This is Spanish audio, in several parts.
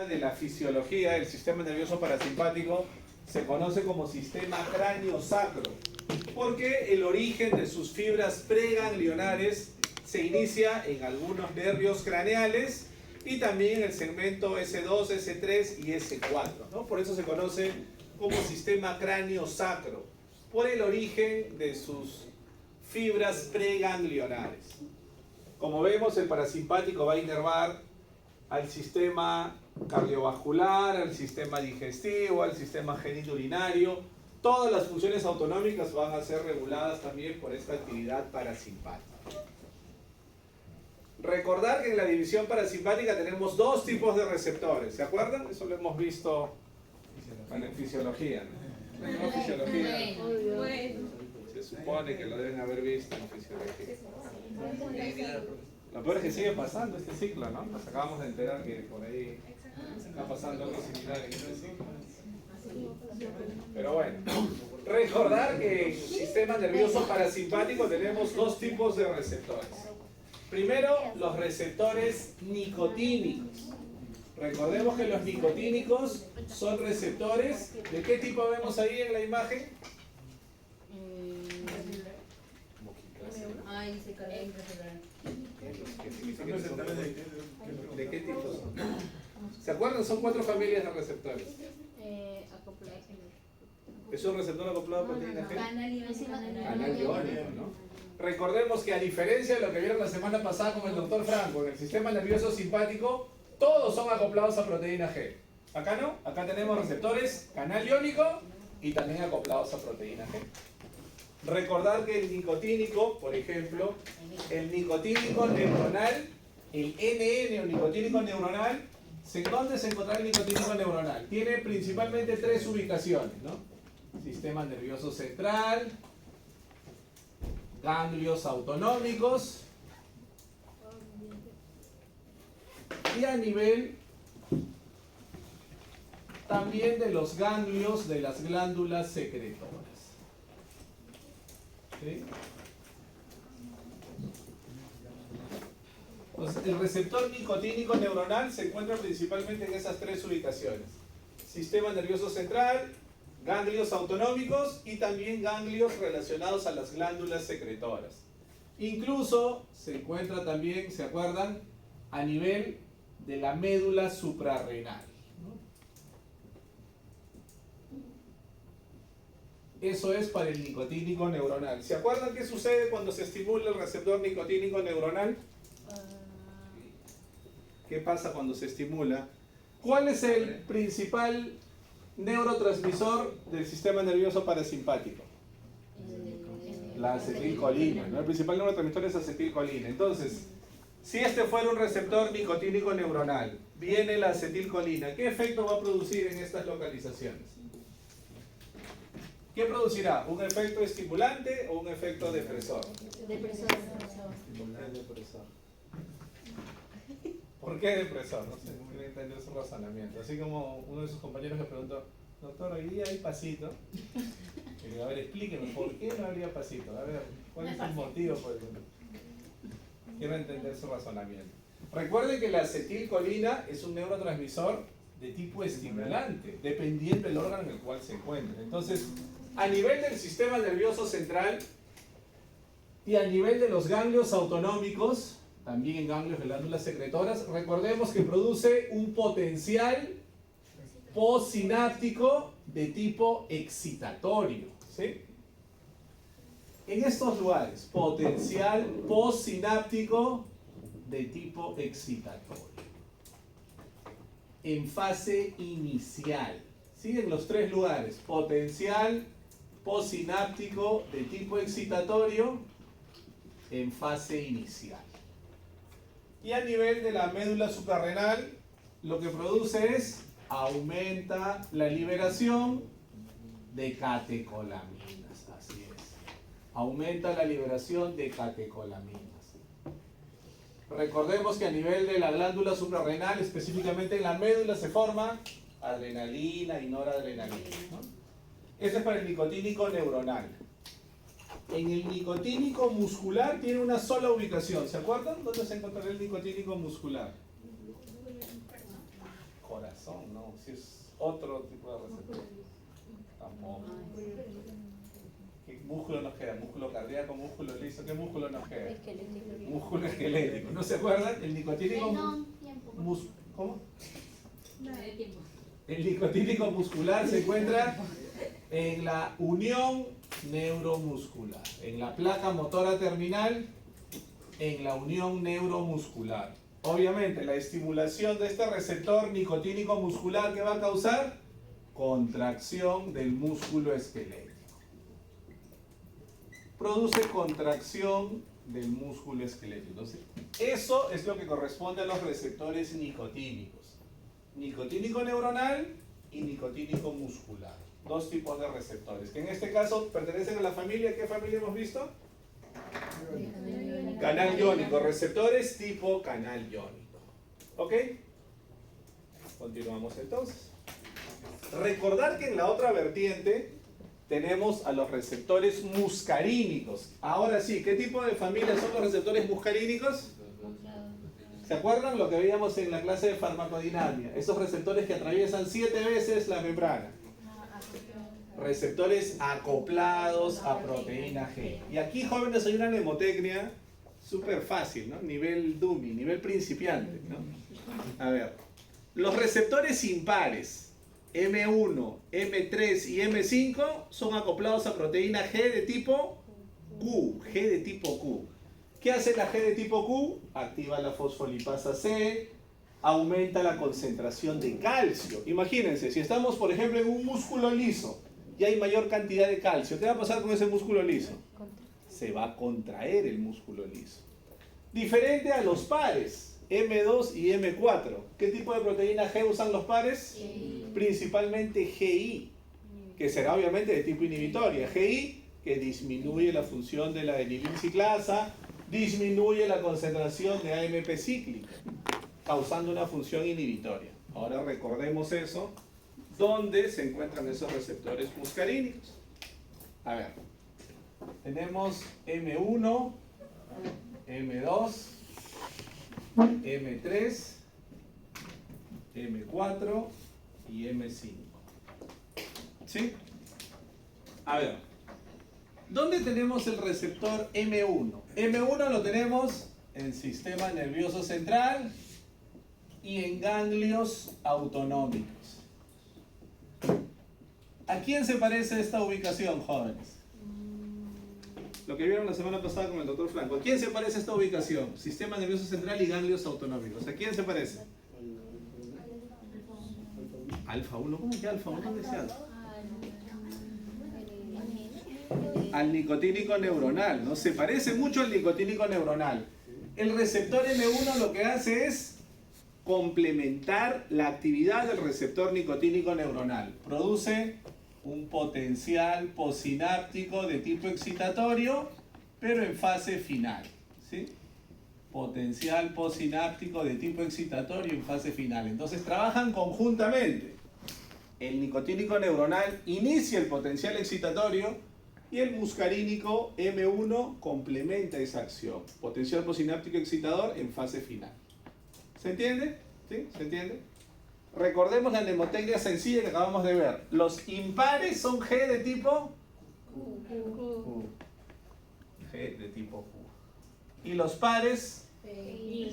de la fisiología del sistema nervioso parasimpático se conoce como sistema cráneo-sacro, porque el origen de sus fibras preganglionares se inicia en algunos nervios craneales y también en el segmento S2, S3 y S4, ¿no? Por eso se conoce como sistema cráneo-sacro, por el origen de sus fibras preganglionares. Como vemos, el parasimpático va a inervar al sistema cardiovascular, al sistema digestivo, al sistema genitourinario. Todas las funciones autonómicas van a ser reguladas también por esta actividad parasimpática. Recordar que en la división parasimpática tenemos dos tipos de receptores, ¿se acuerdan? Eso lo hemos visto en fisiología, ¿no? En fisiología. Se supone que lo deben haber visto en fisiología. Lo peor es que sigue pasando este ciclo, ¿no? Nos acabamos de enterar que por ahí está pasando algo similar en este ciclo. Pero bueno, recordar que en el sistema nervioso parasimpático tenemos dos tipos de receptores. Primero, los receptores nicotínicos. Recordemos que los nicotínicos son receptores. ¿De qué tipo vemos ahí en la imagen? Ay, se calienta. ¿De qué tipo son? ¿Se acuerdan? Son 4 familias de receptores. ¿Es un receptor acoplado a proteína G? Canal iónico, ¿no? Recordemos que a diferencia de lo que vieron la semana pasada con el doctor Franco, en el sistema nervioso simpático, todos son acoplados a proteína G. Acá no, acá tenemos receptores canal iónico y también acoplados a proteína G. Recordar que el nicotínico, por ejemplo, el nicotínico neuronal, el NN o nicotínico neuronal, ¿dónde se encuentra el nicotínico neuronal? Tiene principalmente 3 ubicaciones, ¿no? Sistema nervioso central, ganglios autonómicos y a nivel también de los ganglios de las glándulas secretoras. ¿Sí? Entonces, el receptor nicotínico neuronal se encuentra principalmente en esas 3 ubicaciones: sistema nervioso central, ganglios autonómicos y también ganglios relacionados a las glándulas secretoras. Incluso se encuentra también, ¿se acuerdan?, a nivel de la médula suprarrenal, ¿no? Eso es para el nicotínico neuronal. ¿Se acuerdan qué sucede cuando se estimula el receptor nicotínico neuronal? ¿Qué pasa cuando se estimula? ¿Cuál es el principal neurotransmisor del sistema nervioso parasimpático? La acetilcolina, ¿no? El principal neurotransmisor es acetilcolina. Entonces, si este fuera un receptor nicotínico neuronal, viene la acetilcolina, ¿qué efecto va a producir en estas localizaciones? ¿Qué producirá? ¿Un efecto estimulante o un efecto depresor? Depresor. Depresor. ¿Por qué depresor? No sé, no entender su razonamiento. Así como uno de sus compañeros le preguntó: doctor, hoy día hay pasito. Y le digo: a ver, explíqueme, ¿por qué no habría pasito? A ver, ¿cuál es el motivo por el que? Quiero entender su razonamiento. Recuerden que la acetilcolina es un neurotransmisor de tipo estimulante, dependiendo del órgano en el cual se encuentre. Entonces, a nivel del sistema nervioso central y a nivel de los ganglios autonómicos, también en ganglios de glándulas secretoras, recordemos que produce un potencial postsináptico de tipo excitatorio, ¿sí? En estos lugares, potencial postsináptico de tipo excitatorio. En fase inicial. Siguen los 3 lugares: potencial postsináptico de tipo excitatorio en fase inicial. Y a nivel de la médula suprarrenal, lo que produce es aumenta la liberación de catecolaminas. Así es. Aumenta la liberación de catecolaminas. Recordemos que a nivel de la glándula suprarrenal, específicamente en la médula, se forma adrenalina y noradrenalina, ¿no? Eso es para el nicotínico neuronal. En el nicotínico muscular tiene una sola ubicación. ¿Se acuerdan? ¿Dónde se encontrará el nicotínico muscular? Corazón. No, si es otro tipo de receptor. Tampoco. ¿Qué músculo nos queda? ¿Músculo cardíaco, músculo liso? ¿Qué músculo nos queda? Esquelético. Músculo esquelético. ¿No se acuerdan? El nicotínico. ¿Cómo? El nicotínico muscular se encuentra en la unión neuromuscular, en la placa motora terminal, en la unión neuromuscular. Obviamente, la estimulación de este receptor nicotínico muscular, ¿qué va a causar? Contracción del músculo esquelético. Produce contracción del músculo esquelético. Entonces, eso es lo que corresponde a los receptores nicotínicos. Nicotínico neuronal y nicotínico muscular. Dos tipos de receptores, que en este caso pertenecen a la familia. ¿Qué familia hemos visto? Canal iónico. Receptores tipo canal iónico. ¿Ok? Continuamos entonces. Recordar que en la otra vertiente tenemos a los receptores muscarínicos. Ahora sí, ¿qué tipo de familia son los receptores muscarínicos? ¿Se acuerdan lo que veíamos en la clase de farmacodinámica? Esos receptores que atraviesan 7 veces la membrana. Receptores acoplados a proteína G. Y aquí, jóvenes, hay una mnemotecnia súper fácil, ¿no? Nivel dummy, nivel principiante, ¿no? A ver, los receptores impares M1, M3 y M5 son acoplados a proteína G de tipo Q. G de tipo Q. ¿Qué hace la G de tipo Q? Activa la fosfolipasa C, aumenta la concentración de calcio. Imagínense, si estamos, por ejemplo, en un músculo liso y hay mayor cantidad de calcio, ¿qué va a pasar con ese músculo liso? Se va a contraer el músculo liso. Diferente a los pares, M2 y M4. ¿Qué tipo de proteína G usan los pares? Principalmente GI, que será obviamente de tipo inhibitoria. GI, que disminuye la función de la adenilina ciclasa, disminuye la concentración de AMP cíclica, causando una función inhibitoria. Ahora recordemos eso. ¿Dónde se encuentran esos receptores muscarínicos? A ver, tenemos M1, M2, M3, M4 y M5. ¿Sí? A ver, ¿dónde tenemos el receptor M1? M1 lo tenemos en el sistema nervioso central y en ganglios autonómicos. ¿A quién se parece esta ubicación, jóvenes? Lo que vieron la semana pasada con el doctor Franco. ¿A quién se parece esta ubicación? Sistema nervioso central y ganglios autonómicos. ¿A quién se parece? Alfa 1. ¿Cómo que alfa 1? ¿Dónde está? Al nicotínico neuronal, ¿no? Se parece mucho al nicotínico neuronal. El receptor M1 lo que hace es complementar la actividad del receptor nicotínico neuronal. Produce un potencial postsináptico de tipo excitatorio, pero en fase final, ¿sí? Potencial postsináptico de tipo excitatorio en fase final. Entonces trabajan conjuntamente. El nicotínico neuronal inicia el potencial excitatorio y el muscarínico M1 complementa esa acción. Potencial postsináptico excitador en fase final. ¿Se entiende? ¿Sí? ¿Se entiende? Recordemos la mnemotecnia sencilla que acabamos de ver. Los impares son G de tipo Q. G de tipo Q. Y los pares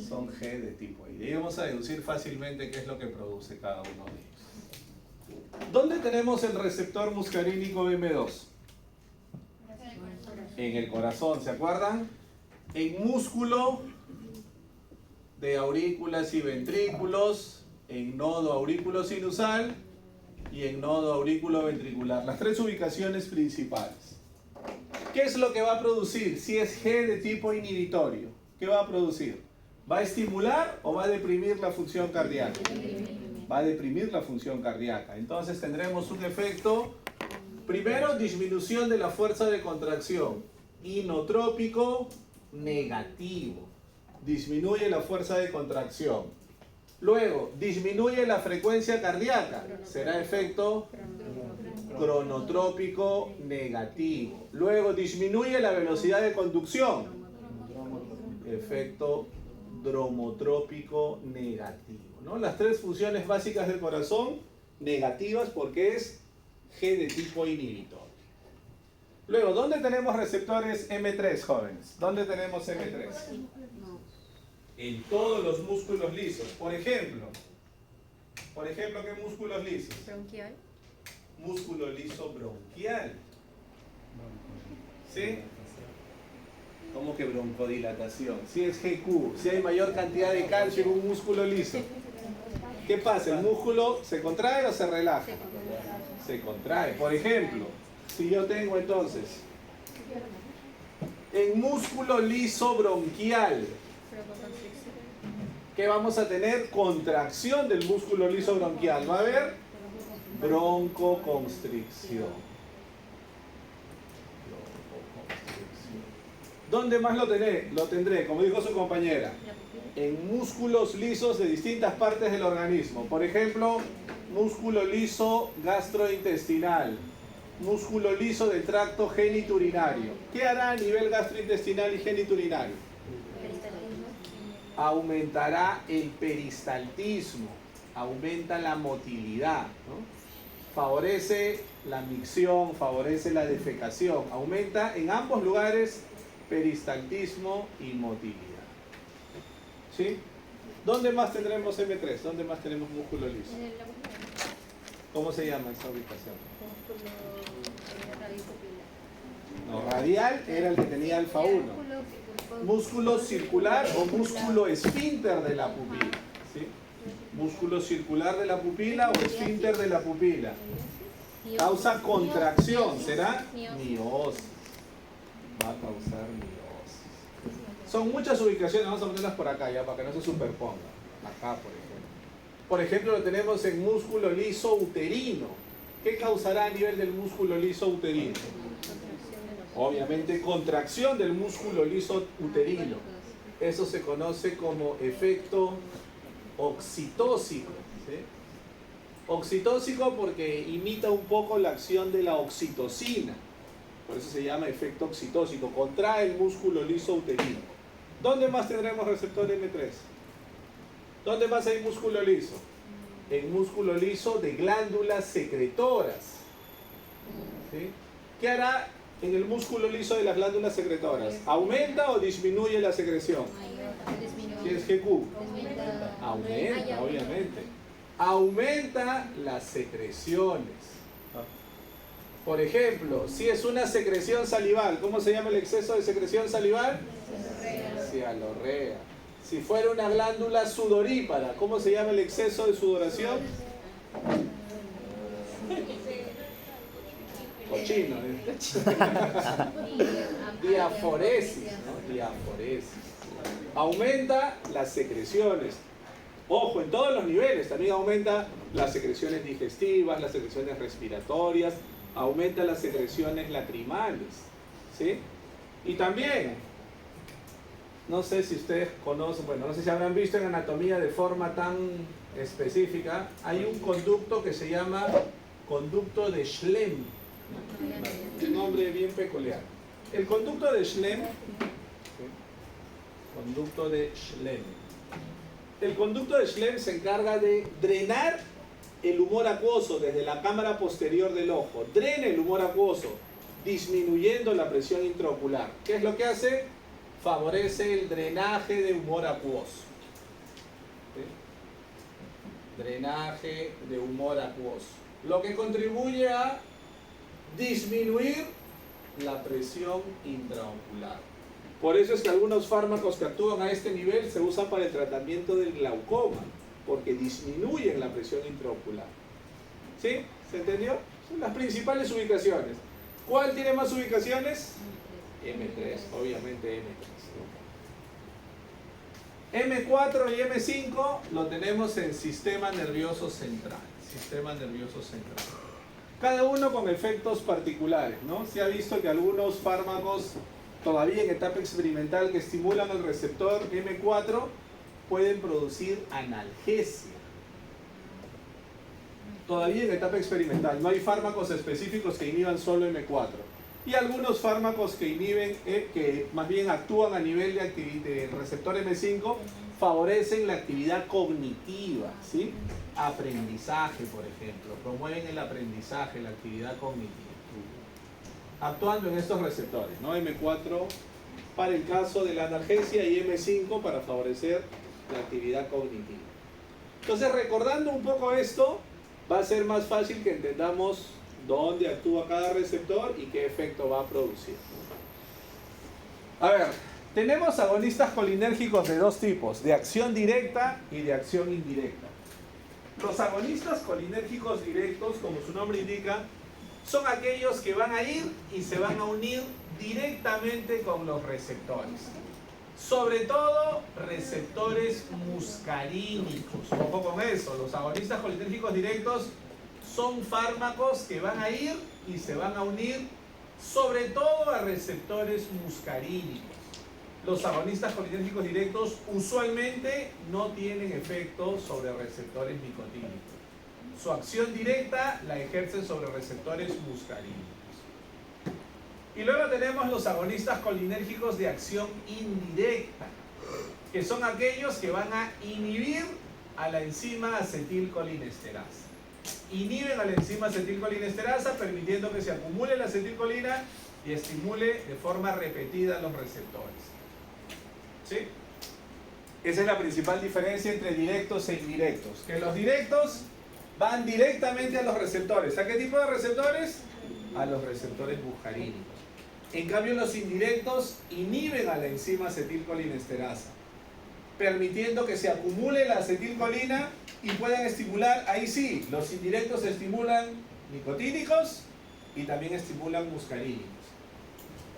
son G de tipo I. Y vamos a deducir fácilmente qué es lo que produce cada uno de ellos. ¿Dónde tenemos el receptor muscarínico M2? En el corazón, ¿se acuerdan? En músculo de aurículas y ventrículos, en nodo aurículo sinusal y en nodo aurículo ventricular. Las tres ubicaciones principales. ¿Qué es lo que va a producir si es G de tipo inhibitorio? ¿Qué va a producir? ¿Va a estimular o va a deprimir la función cardíaca? Va a deprimir la función cardíaca. Entonces tendremos un efecto, primero, disminución de la fuerza de contracción, inotrópico negativo. Disminuye la fuerza de contracción. Luego, disminuye la frecuencia cardíaca. Será efecto cronotrópico negativo. Luego, disminuye la velocidad de conducción. Efecto dromotrópico negativo. ¿no? Las tres funciones básicas del corazón, negativas porque es G de tipo inhibitor. Luego, ¿dónde tenemos receptores M3, jóvenes? ¿Dónde tenemos M3? En todos los músculos lisos. Por ejemplo, ¿qué músculos lisos? Bronquial. Músculo liso bronquial. ¿Sí? ¿Cómo que broncodilatación? Si es GQ, si hay mayor cantidad de calcio en un músculo liso. ¿Qué pasa? ¿El músculo se contrae o se relaja? Se contrae. Por ejemplo, si yo tengo entonces en músculo liso bronquial, ¿qué vamos a tener? Contracción del músculo liso bronquial. ¿Va a haber? Broncoconstricción. ¿Dónde más lo tendré? Lo tendré, como dijo su compañera, en músculos lisos de distintas partes del organismo. Por ejemplo, músculo liso gastrointestinal, músculo liso del tracto genitourinario. ¿Qué hará a nivel gastrointestinal y genitourinario? Aumentará el peristaltismo, aumenta la motilidad, ¿no? Favorece la micción, favorece la defecación, aumenta en ambos lugares peristaltismo y motilidad. ¿Sí? ¿Dónde más tendremos M3? ¿Dónde más tenemos músculo liso? ¿Cómo se llama esa ubicación? No, radial era el que tenía alfa 1. Músculo circular o músculo esfínter de la pupila. ¿Sí? Músculo circular de la pupila o esfínter de la pupila. Causa contracción, ¿será? Miosis. Va a causar miosis. Son muchas ubicaciones, vamos a ponerlas por acá ya para que no se superpongan. Acá, por ejemplo. Por ejemplo, lo tenemos en músculo liso uterino. ¿Qué causará a nivel del músculo liso uterino? Obviamente, contracción del músculo liso uterino. Eso se conoce como efecto oxitóxico. ¿Sí? Oxitóxico porque imita un poco la acción de la oxitocina. Por eso se llama efecto oxitóxico. Contrae el músculo liso uterino. ¿Dónde más tendremos receptor M3? ¿Dónde más hay músculo liso? En músculo liso de glándulas secretoras. ¿Sí? ¿Qué hará en el músculo liso de las glándulas secretoras? ¿Aumenta o disminuye la secreción? Si es GQ. Aumenta, obviamente. Aumenta las secreciones. Por ejemplo, si es una secreción salival, ¿cómo se llama el exceso de secreción salival? Cialorrea. Si fuera una glándula sudorípara, ¿cómo se llama el exceso de sudoración? Cochino. Diaforesis, ¿no? Diaforesis. Aumenta las secreciones. Ojo, en todos los niveles. También aumenta las secreciones digestivas, las secreciones respiratorias, aumenta las secreciones lacrimales. ¿Sí? Y también, no sé si ustedes conocen, bueno, no sé si habrán visto en anatomía de forma tan específica, hay un conducto que se llama conducto de Schlemm. Un nombre bien peculiar. El conducto de Schlemm, conducto de Schlemm. El conducto de Schlemm se encarga de drenar el humor acuoso desde la cámara posterior del ojo. Drena el humor acuoso, disminuyendo la presión intraocular. ¿Qué es lo que hace? Favorece el drenaje de humor acuoso. ¿Sí? Drenaje de humor acuoso. Lo que contribuye a disminuir la presión intraocular. Por eso es que algunos fármacos que actúan a este nivel se usan para el tratamiento del glaucoma, porque disminuyen la presión intraocular. ¿Sí? ¿Se entendió? Son las principales ubicaciones. ¿Cuál tiene más ubicaciones? M3, obviamente M3. M4 y M5 lo tenemos en sistema nervioso central. Sistema nervioso central. Cada uno con efectos particulares, ¿no? Se ha visto que algunos fármacos todavía en etapa experimental que estimulan el receptor M4 pueden producir analgesia. Todavía en etapa experimental. No hay fármacos específicos que inhiban solo M4. y algunos fármacos que inhiben, que más bien actúan a nivel del receptor M5, favorecen la actividad cognitiva, ¿sí? Aprendizaje, por ejemplo, promueven el aprendizaje, la actividad cognitiva, actuando en estos receptores, ¿no? M4 para el caso de la analgesia y M5 para favorecer la actividad cognitiva. Entonces, recordando un poco esto, va a ser más fácil que entendamos dónde actúa cada receptor y qué efecto va a producir. A ver, tenemos agonistas colinérgicos de dos tipos, de acción directa y de acción indirecta. Los agonistas colinérgicos directos, como su nombre indica, son aquellos que van a ir y se van a unir directamente con los receptores. Sobre todo receptores muscarínicos. Ojo con eso, los agonistas colinérgicos directos son fármacos que van a ir y se van a unir sobre todo a receptores muscarínicos. Los agonistas colinérgicos directos usualmente no tienen efecto sobre receptores nicotínicos. Su acción directa la ejercen sobre receptores muscarínicos. Y luego tenemos los agonistas colinérgicos de acción indirecta, que son aquellos que van a inhibir a la enzima acetilcolinesterasa. Inhiben a la enzima acetilcolinesterasa, permitiendo que se acumule la acetilcolina y estimule de forma repetida los receptores. ¿Sí? Esa es la principal diferencia entre directos e indirectos. Que los directos van directamente a los receptores. ¿A qué tipo de receptores? A los receptores muscarínicos. En cambio, los indirectos inhiben a la enzima acetilcolinesterasa, permitiendo que se acumule la acetilcolina y puedan estimular, ahí sí, los indirectos estimulan nicotínicos y también estimulan muscarínicos.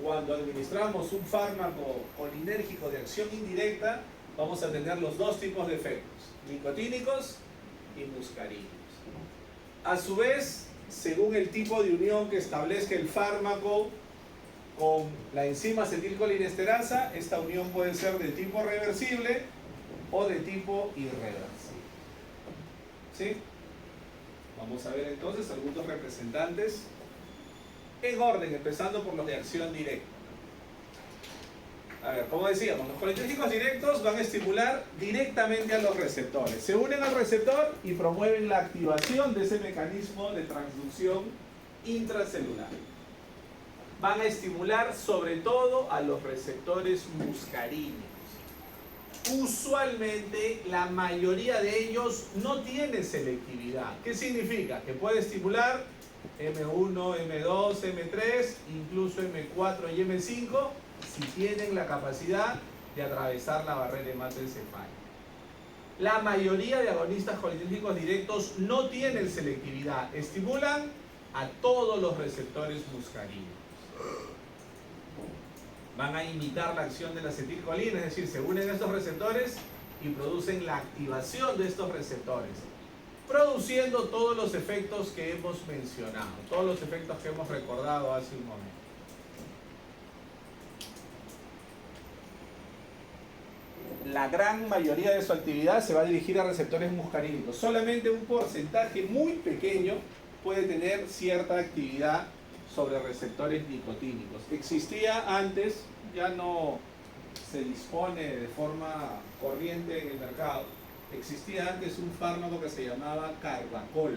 Cuando administramos un fármaco colinérgico de acción indirecta, vamos a tener los dos tipos de efectos, nicotínicos y muscarínicos. A su vez, según el tipo de unión que establezca el fármaco con la enzima acetilcolinesterasa, esta unión puede ser de tipo reversible o de tipo irreversible. ¿Sí? Vamos a ver entonces algunos representantes en orden, empezando por los de acción directa. A ver, como decíamos, los colinérgicos directos van a estimular directamente a los receptores. Se unen al receptor y promueven la activación de ese mecanismo de transducción intracelular. Van a estimular sobre todo a los receptores muscarínicos. Usualmente la mayoría de ellos no tiene selectividad. ¿Qué significa? Que puede estimular M1, M2, M3, incluso M4 y M5 si tienen la capacidad de atravesar la barrera hematoencefálica. La mayoría de agonistas colinérgicos directos no tienen selectividad, estimulan a todos los receptores muscarínicos. Van a imitar la acción de la acetilcolina, es decir, se unen a estos receptores y producen la activación de estos receptores, produciendo todos los efectos que hemos mencionado, todos los efectos que hemos recordado hace un momento. La gran mayoría de su actividad se va a dirigir a receptores muscarínicos. Solamente un porcentaje muy pequeño puede tener cierta actividad sobre receptores nicotínicos. Existía antes, ya no se dispone de forma corriente en el mercado, existía antes un fármaco que se llamaba Carbacol.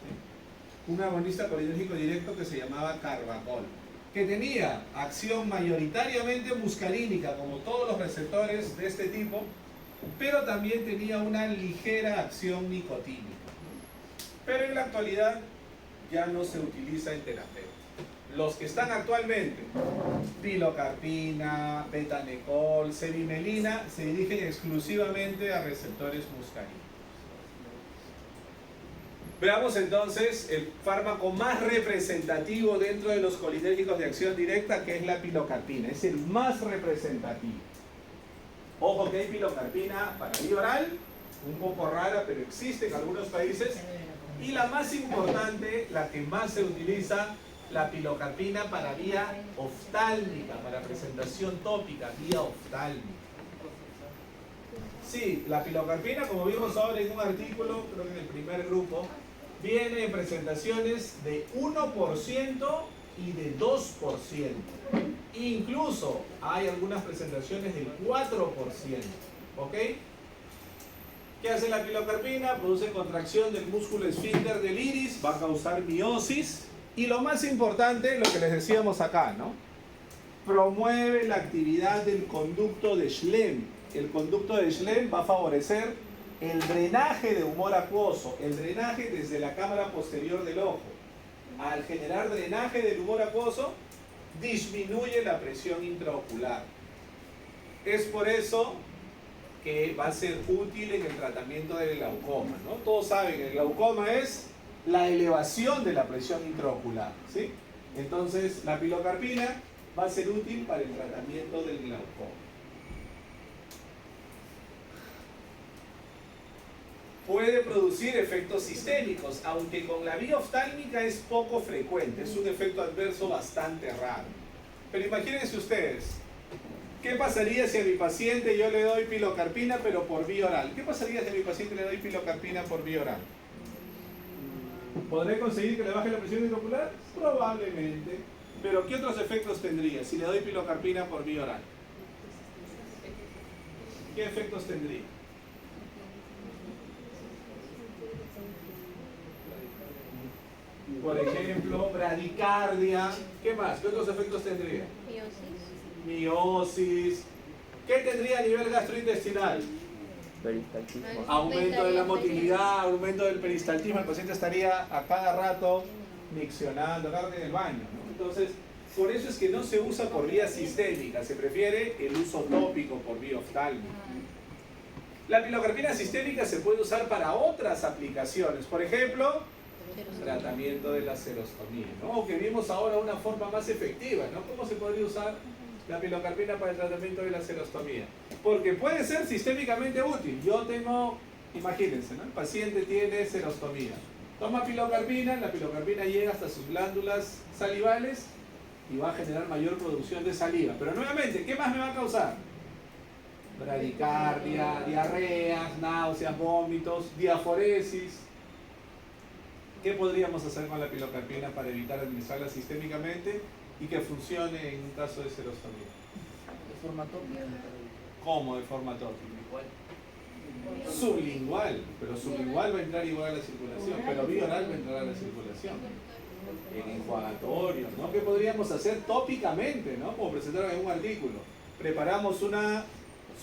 ¿Sí? Un agonista colinérgico directo que se llamaba Carbacol, que tenía acción mayoritariamente muscarínica, como todos los receptores de este tipo, pero también tenía una ligera acción nicotínica. Pero en la actualidad ya no se utiliza en terapia. Los que están actualmente, pilocarpina, betanecol, cevimelina, se dirigen exclusivamente a receptores muscarínicos. Veamos entonces el fármaco más representativo dentro de los colinérgicos de acción directa, que es la pilocarpina. Es el más representativo. Ojo que hay pilocarpina para vía oral, un poco rara, pero existe en algunos países. Y la más importante, la que más se utiliza, la pilocarpina para vía oftálmica, para presentación tópica, vía oftálmica. Sí, la pilocarpina, como vimos ahora en un artículo, creo que en el primer grupo, viene en presentaciones de 1% y de 2%. Incluso hay algunas presentaciones del 4%. ¿Ok? ¿Qué hace la pilocarpina? Produce contracción del músculo esfínter del iris, va a causar miosis. Y lo más importante, lo que les decíamos acá, ¿no? Promueve la actividad del conducto de Schlemm. El conducto de Schlemm va a favorecer el drenaje de humor acuoso, el drenaje desde la cámara posterior del ojo. Al generar drenaje del humor acuoso, disminuye la presión intraocular. Es por eso que va a ser útil en el tratamiento del glaucoma, ¿no? Todos saben que el glaucoma es la elevación de la presión intraocular, ¿sí? Entonces, la pilocarpina va a ser útil para el tratamiento del glaucoma. Puede producir efectos sistémicos, aunque con la vía oftálmica es poco frecuente, es un efecto adverso bastante raro. Pero imagínense ustedes, ¿qué pasaría si a mi paciente yo le doy pilocarpina pero por vía oral? ¿Qué pasaría si a mi paciente le doy pilocarpina por vía oral? ¿Podré conseguir que le baje la presión intraocular? Probablemente. Pero ¿qué otros efectos tendría si le doy pilocarpina por vía oral? ¿Qué efectos tendría? Por ejemplo, bradicardia. ¿Qué más? ¿Qué otros efectos tendría? Miosis. ¿Qué tendría a nivel gastrointestinal? Peristaltismo. Aumento de la motilidad, aumento del peristaltismo. El paciente estaría a cada rato miccionando, cada rato en el baño, ¿no? Entonces, por eso es que no se usa por vía sistémica, se prefiere el uso tópico por vía oftálmica. La pilocarpina sistémica se puede usar para otras aplicaciones, por ejemplo, tratamiento de la serostomía, ¿no? O que vimos ahora una forma más efectiva, ¿no? ¿Cómo se podría usar la pilocarpina para el tratamiento de la serostomía? Porque puede ser sistémicamente útil. Yo tengo, imagínense, ¿no? El paciente tiene serostomía. Toma pilocarpina, la pilocarpina llega hasta sus glándulas salivales y va a generar mayor producción de saliva. Pero nuevamente, ¿qué más me va a causar? Bradicardia, diarreas, náuseas, vómitos, diaforesis. ¿Qué podríamos hacer con la pilocarpina para evitar administrarla sistémicamente y que funcione en un caso de serostomía? De forma tópica. ¿Cómo de forma tópica? Sublingual, pero sublingual va a entrar igual a la circulación, pero vía oral va a entrar a la circulación. En enjuagatorios, ¿no? ¿Qué podríamos hacer tópicamente, ¿no? Como presentaron en un artículo. Preparamos una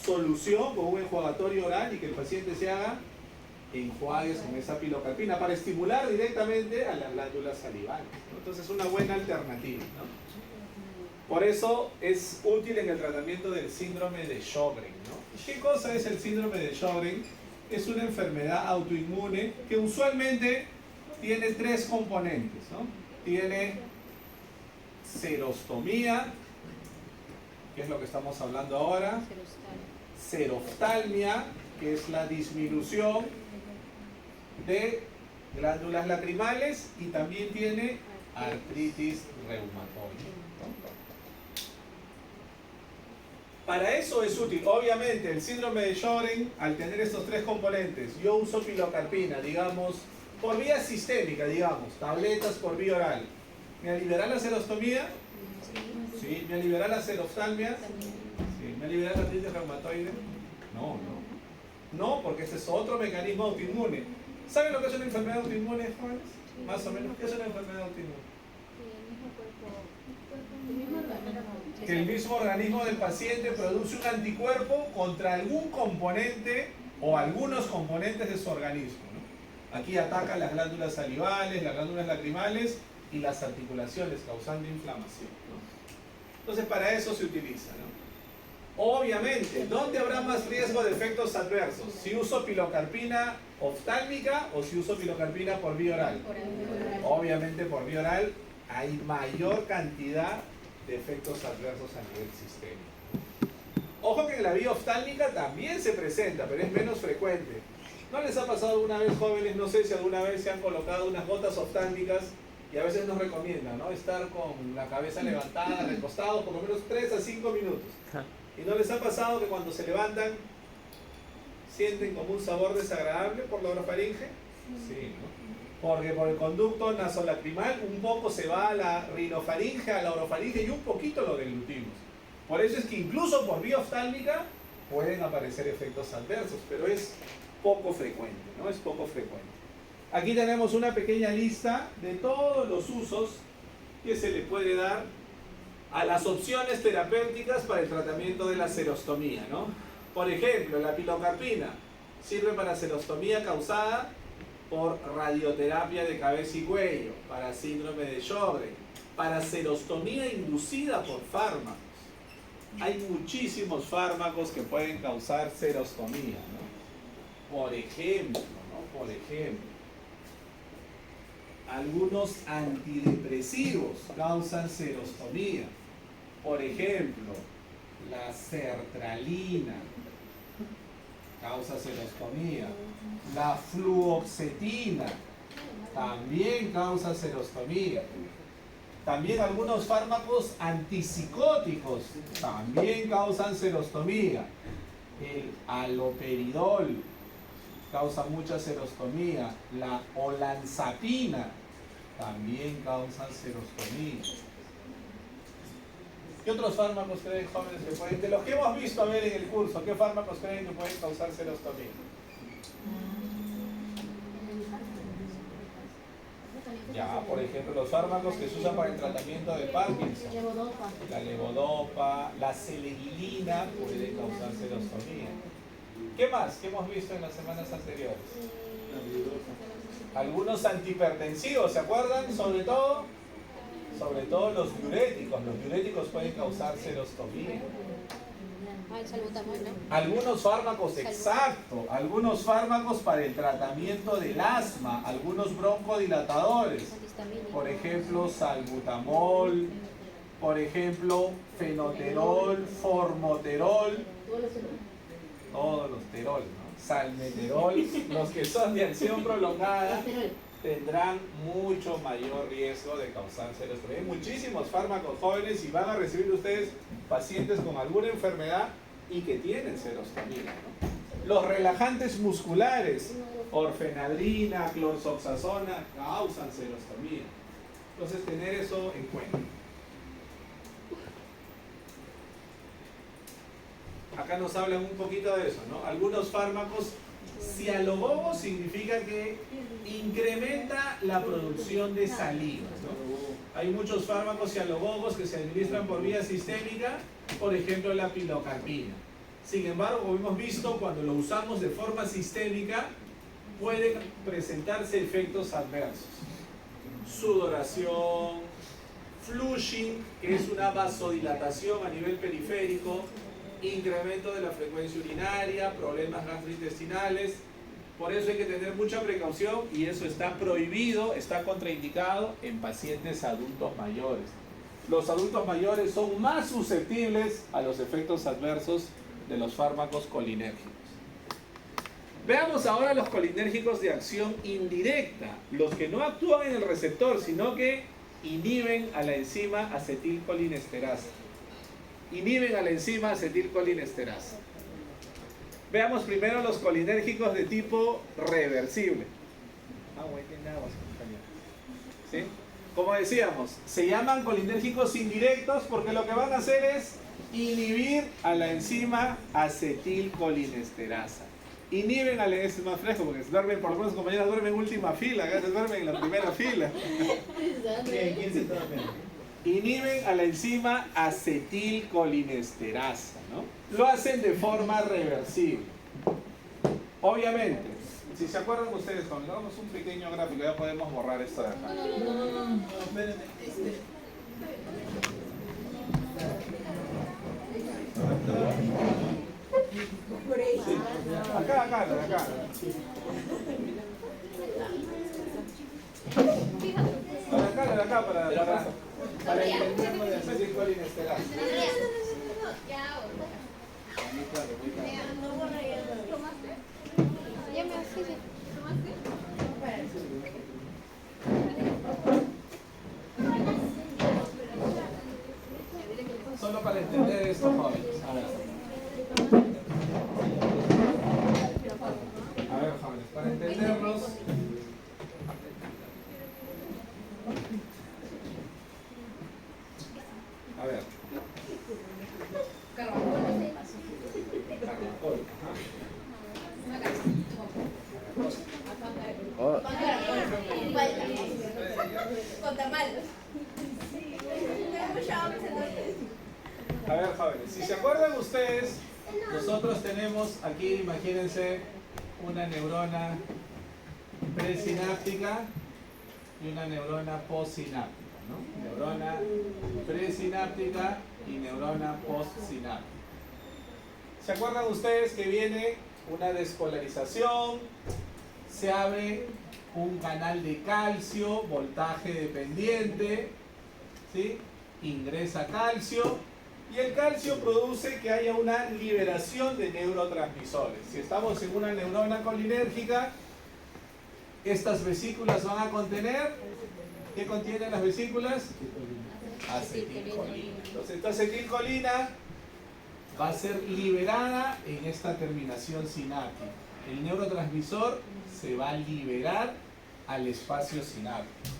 solución con un enjuagatorio oral y que el paciente se haga enjuagues con esa pilocarpina para estimular directamente a las glándulas salivales, ¿no? Entonces es una buena alternativa, ¿no? Por eso es útil en el tratamiento del síndrome de Sjögren, ¿no? ¿Qué cosa es el síndrome de Sjögren? Es una enfermedad autoinmune que usualmente tiene tres componentes, ¿no? Tiene serostomía, que es lo que estamos hablando ahora, seroftalmia, que es la disminución de glándulas lacrimales, y también tiene artritis reumatoide, ¿no? Para eso es útil. Obviamente, el síndrome de Sjögren, al tener estos tres componentes, yo uso pilocarpina, digamos, por vía sistémica, digamos, tabletas por vía oral. ¿Me aliviará la serostomía? Sí. ¿Me aliviará la seroftalmia? Sí. ¿Me aliviará la artritis reumatoide? No. No, porque este es otro mecanismo autoinmune. ¿Saben lo que es una enfermedad autoinmune, jóvenes? Más o menos. ¿Qué es una enfermedad autoinmune? Que el mismo organismo del paciente produce un anticuerpo contra algún componente o algunos componentes de su organismo, ¿no? Aquí ataca las glándulas salivales, las glándulas lacrimales y las articulaciones, causando inflamación, ¿no? Entonces, para eso se utiliza, ¿no? Obviamente, ¿dónde habrá más riesgo de efectos adversos? Si uso pilocarpina oftálmica o si uso pilocarpina por vía oral. Obviamente por vía oral hay mayor cantidad de efectos adversos a nivel sistémico. Ojo que en la vía oftálmica también se presenta, pero es menos frecuente. ¿No les ha pasado alguna vez, jóvenes? No sé si alguna vez se han colocado unas gotas oftálmicas y a veces nos recomiendan, ¿no? Estar con la cabeza levantada, recostados, por lo menos 3 a 5 minutos. ¿Y no les ha pasado que cuando se levantan sienten como un sabor desagradable por la orofaringe? Sí, ¿no? Porque por el conducto nasolacrimal un poco se va a la rinofaringe, a la orofaringe y un poquito lo deglutimos. Por eso es que incluso por vía oftálmica pueden aparecer efectos adversos, pero es poco frecuente, ¿no? Es poco frecuente. Aquí tenemos una pequeña lista de todos los usos que se le puede dar a las opciones terapéuticas para el tratamiento de la xerostomía, ¿no? Por ejemplo, la pilocarpina sirve para xerostomía causada por radioterapia de cabeza y cuello, para síndrome de Sjögren, para xerostomía inducida por fármacos. Hay muchísimos fármacos que pueden causar xerostomía, ¿no? Por ejemplo, algunos antidepresivos causan xerostomía. Por ejemplo, la sertralina causa xerostomía. La fluoxetina también causa xerostomía. También algunos fármacos antipsicóticos también causan xerostomía. El haloperidol causa mucha xerostomía. La olanzapina también causa xerostomía. ¿Qué otros fármacos creen, jóvenes, que pueden, de los que hemos visto a ver en el curso, qué fármacos creen que pueden causar xerostomía? Ya, por ejemplo, los fármacos que se usan para el tratamiento de Parkinson. La levodopa, la seleglina puede causar xerostomía. ¿Qué más? ¿Qué hemos visto en las semanas anteriores? Algunos antihipertensivos, ¿se acuerdan? Sobre todo los diuréticos. Los diuréticos pueden causar xerostomía. Algunos fármacos, exacto, algunos fármacos para el tratamiento del asma, algunos broncodilatadores, por ejemplo, salbutamol, por ejemplo, fenoterol, formoterol, todos los terol, ¿no? Salmeterol, los que son de acción prolongada tendrán mucho mayor riesgo de causar xerostomía. Hay muchísimos fármacos jóvenes y van a recibir ustedes pacientes con alguna enfermedad y que tienen xerostomía, ¿no? Los relajantes musculares, orfenadrina, clorzoxazona, causan xerostomía. Entonces, tener eso en cuenta. Acá nos hablan un poquito de eso, ¿no? Algunos fármacos cialobobos significa que incrementa la producción de saliva, ¿no? Hay muchos fármacos cialobobos que se administran por vía sistémica, por ejemplo la pilocarpina. Sin embargo, como hemos visto, cuando lo usamos de forma sistémica pueden presentarse efectos adversos. Sudoración, flushing, que es una vasodilatación a nivel periférico, incremento de la frecuencia urinaria, problemas gastrointestinales. Por eso hay que tener mucha precaución y eso está prohibido, está contraindicado en pacientes adultos mayores. Los adultos mayores son más susceptibles a los efectos adversos de los fármacos colinérgicos. Veamos ahora los colinérgicos de acción indirecta, los que no actúan en el receptor, sino que inhiben a la enzima acetilcolinesterasa. Inhiben a la enzima acetilcolinesterasa. Veamos primero los colinérgicos de tipo reversible. ¿Sí? Como decíamos, se llaman colinérgicos indirectos porque lo que van a hacer es inhibir a la enzima acetilcolinesterasa. Inhiben a la enzima fresco porque se duermen, por lo menos compañeras duermen en última fila, acá se duermen en la primera fila. ¿Quién se duerme? Inhiben a la enzima acetilcolinesterasa, ¿no? Lo hacen de forma reversible. Obviamente, si se acuerdan ustedes, cuando hagamos un pequeño gráfico, ya podemos borrar esto de acá. No, espérenme. Sí. Acá. Para entenderlo de acetilcolinesterasa. Solo para entender esto, jóvenes. A ver, jóvenes, para entenderlos, Con tamales. Sí, mucho hambre entonces. A ver, jóvenes, si se acuerdan ustedes, nosotros tenemos aquí, imagínense, una neurona presináptica y una neurona postsináptica, ¿no? Neurona presináptica y neurona postsináptica. ¿Se acuerdan ustedes que viene una despolarización? Se abre un canal de calcio, voltaje dependiente, ¿sí? Ingresa calcio y el calcio produce que haya una liberación de neurotransmisores. Si estamos en una neurona colinérgica, estas vesículas van a contener, ¿qué contienen las vesículas? Acetilcolina. Entonces esta acetilcolina va a ser liberada en esta terminación sináptica. El neurotransmisor se va a liberar al espacio sináptico.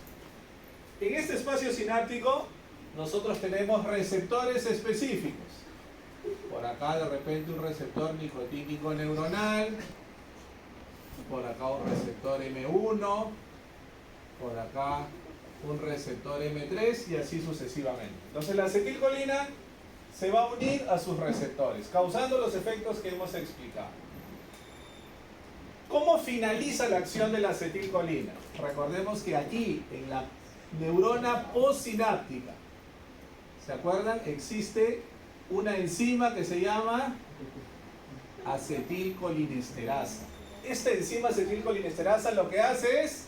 En este espacio sináptico nosotros tenemos receptores específicos. Por acá de repente un receptor nicotínico neuronal, por acá un receptor M1, por acá un receptor M3 y así sucesivamente. Entonces la acetilcolina se va a unir a sus receptores, causando los efectos que hemos explicado. ¿Cómo finaliza la acción de la acetilcolina? Recordemos que aquí, en la neurona postsináptica, ¿se acuerdan? Existe una enzima que se llama acetilcolinesterasa. Esta enzima acetilcolinesterasa lo que hace es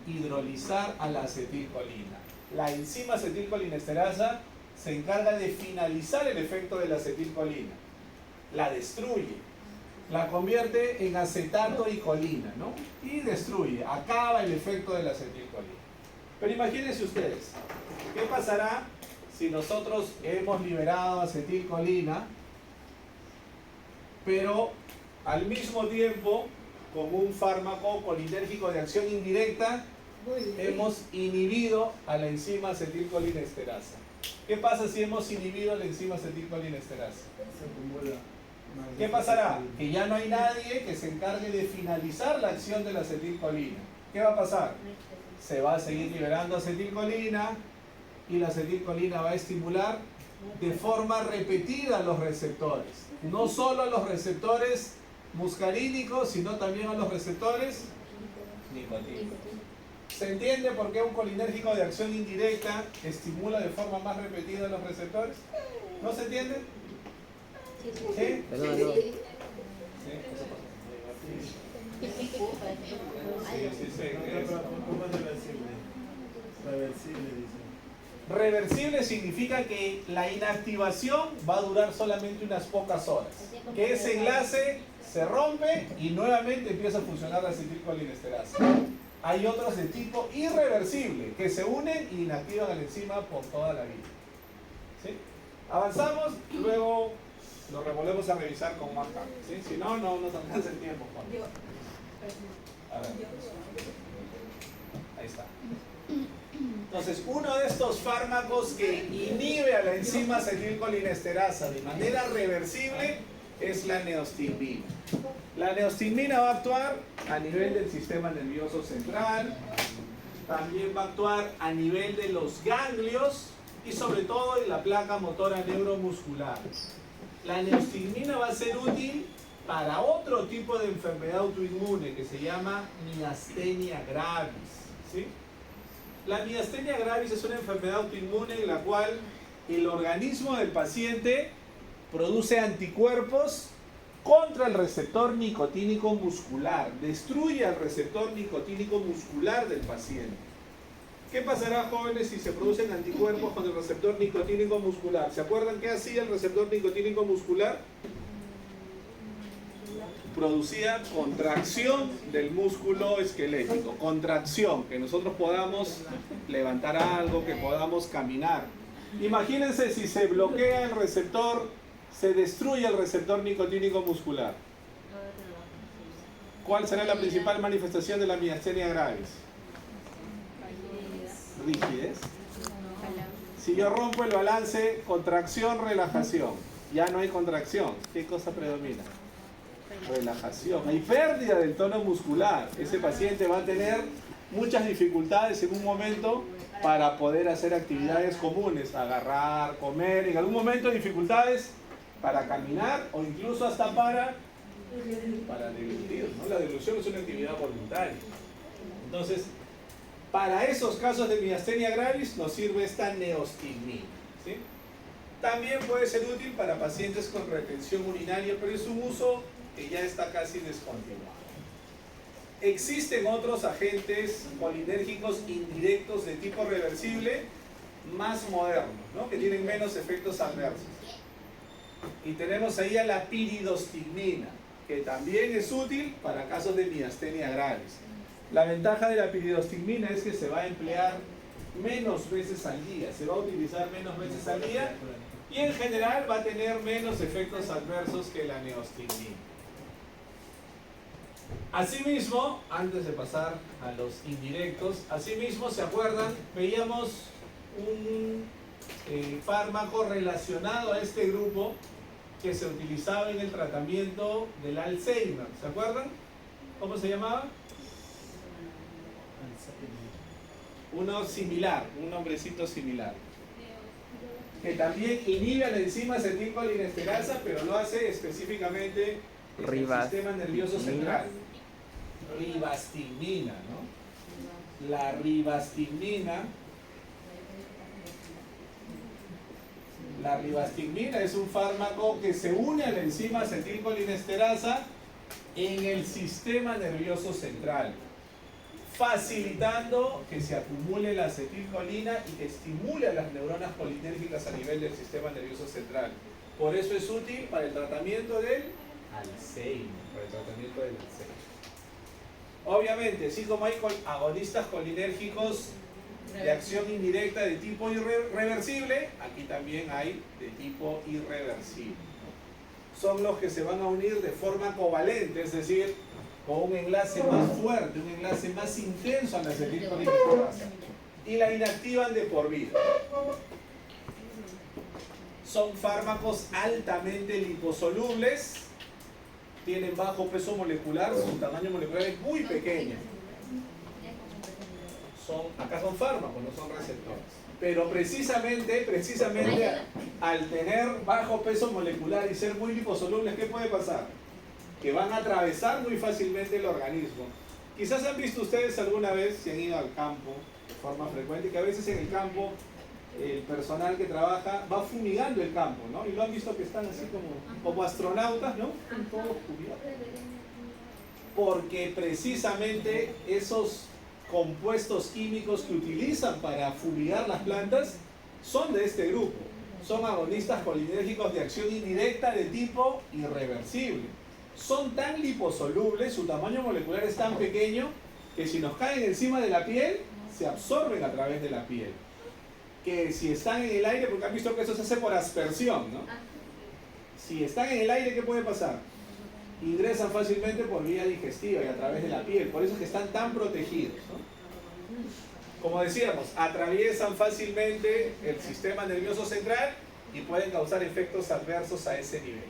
hidrolizar a la acetilcolina. La enzima acetilcolinesterasa se encarga de finalizar el efecto de la acetilcolina. La destruye, la convierte en acetato y colina, ¿no? Y destruye, acaba el efecto de la acetilcolina. Pero imagínense ustedes, ¿qué pasará si nosotros hemos liberado acetilcolina, pero al mismo tiempo, con un fármaco colinérgico de acción indirecta, hemos inhibido a la enzima acetilcolinesterasa? ¿Qué pasa si hemos inhibido la enzima acetilcolinesterasa? ¿Qué pasará? Que ya no hay nadie que se encargue de finalizar la acción de la acetilcolina. ¿Qué va a pasar? Se va a seguir liberando acetilcolina y la acetilcolina va a estimular de forma repetida a los receptores. No solo a los receptores muscarínicos, sino también a los receptores nicotínicos. ¿Se entiende por qué un colinérgico de acción indirecta estimula de forma más repetida a los receptores? ¿No se entiende? ¿Sí? Perdón, no. Sí, sí. ¿Cómo es reversible? Reversible, dice. Reversible significa que la inactivación va a durar solamente unas pocas horas. Que ese enlace se rompe y nuevamente empieza a funcionar la acetilcolinesterasa. Hay otros de tipo irreversible que se unen y inactivan a la enzima por toda la vida. ¿Sí? Avanzamos, luego lo volvemos a revisar con más calma. ¿Sí? Si no, no nos alcanza el tiempo, Juan. A ver. Ahí está. Entonces, uno de estos fármacos que inhibe a la enzima acetilcolinesterasa de manera reversible es la neostigmina. La neostigmina va a actuar a nivel del sistema nervioso central, también va a actuar a nivel de los ganglios y sobre todo en la placa motora neuromuscular. La neostigmina va a ser útil para otro tipo de enfermedad autoinmune que se llama miastenia gravis, ¿sí? La miastenia gravis es una enfermedad autoinmune en la cual el organismo del paciente produce anticuerpos contra el receptor nicotínico muscular, destruye al receptor nicotínico muscular del paciente. ¿Qué pasará, jóvenes, si se producen anticuerpos con el receptor nicotínico muscular? ¿Se acuerdan qué hacía el receptor nicotínico muscular? Producía contracción del músculo esquelético, contracción, que nosotros podamos levantar algo, que podamos caminar. Imagínense si se bloquea el receptor, se destruye el receptor nicotínico muscular. ¿Cuál será la principal manifestación de la miastenia gravis? Rigidez. Si yo rompo el balance, contracción, relajación, ya no hay contracción, ¿qué cosa predomina? Relajación. Hay pérdida del tono muscular. Ese paciente va a tener muchas dificultades en un momento para poder hacer actividades comunes, agarrar, comer, en algún momento dificultades para caminar o incluso hasta para deglutir, ¿no? La deglución es una actividad voluntaria. Entonces, para esos casos de miastenia gravis nos sirve esta neostigmina, ¿sí? También puede ser útil para pacientes con retención urinaria, pero es un uso que ya está casi descontinuado. Existen otros agentes colinérgicos indirectos de tipo reversible más modernos, ¿no? Que tienen menos efectos adversos. Y tenemos ahí a la piridostigmina, que también es útil para casos de miastenia gravis. La ventaja de la piridostigmina es que se va a emplear menos veces al día, se va a utilizar menos veces al día y en general va a tener menos efectos adversos que la neostigmina. Asimismo, antes de pasar a los indirectos, asimismo, ¿se acuerdan? Veíamos un fármaco relacionado a este grupo que se utilizaba en el tratamiento del Alzheimer. ¿Se acuerdan? ¿Cómo se llamaba? Uno similar, un nombrecito similar. Que también inhibe a la enzima acetilcolinesterasa, pero lo hace específicamente en el sistema nervioso central. Rivastigmina, ¿no? La rivastigmina es un fármaco que se une a la enzima acetilcolinesterasa en el sistema nervioso central, facilitando que se acumule la acetilcolina y que estimule a las neuronas colinérgicas a nivel del sistema nervioso central. Por eso es útil para el tratamiento del Alzheimer, Obviamente, así como hay agonistas colinérgicos de acción indirecta de tipo irreversible, aquí también hay de tipo irreversible. Son los que se van a unir de forma covalente, es decir, con un enlace más fuerte, un enlace más intenso a la acetilcolinesterasa, y la inactivan de por vida. Son fármacos altamente liposolubles, tienen bajo peso molecular, su tamaño molecular es muy pequeño. Acá son fármacos, no son receptores. Pero precisamente al tener bajo peso molecular y ser muy liposolubles, ¿qué puede pasar? Que van a atravesar muy fácilmente el organismo. Quizás han visto ustedes alguna vez, si han ido al campo de forma frecuente, que a veces en el campo el personal que trabaja va fumigando el campo, ¿no? Y lo han visto que están así como astronautas, ¿no? Todos cubiertos. Porque precisamente esos compuestos químicos que utilizan para fumigar las plantas son de este grupo. Son agonistas colinérgicos de acción indirecta de tipo irreversible. Son tan liposolubles, su tamaño molecular es tan pequeño que si nos caen encima de la piel, se absorben a través de la piel. Que si están en el aire, porque han visto que eso se hace por aspersión, ¿no? Si están en el aire, ¿qué puede pasar? Ingresan fácilmente por vía digestiva y a través de la piel, por eso es que están tan protegidos, ¿no? Como decíamos, atraviesan fácilmente el sistema nervioso central y pueden causar efectos adversos a ese nivel.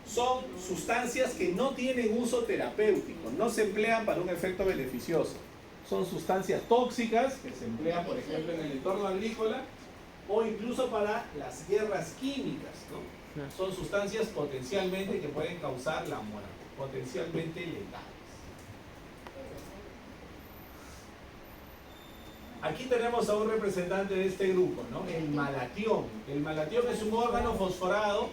Son sustancias que no tienen uso terapéutico, no se emplean para un efecto beneficioso. Son sustancias tóxicas que se emplean, por ejemplo, en el entorno agrícola o incluso para las guerras químicas, ¿no? Son sustancias potencialmente que pueden causar la muerte, potencialmente letales. Aquí tenemos a un representante de este grupo, ¿no? El malatión. El malatión es un órgano fosforado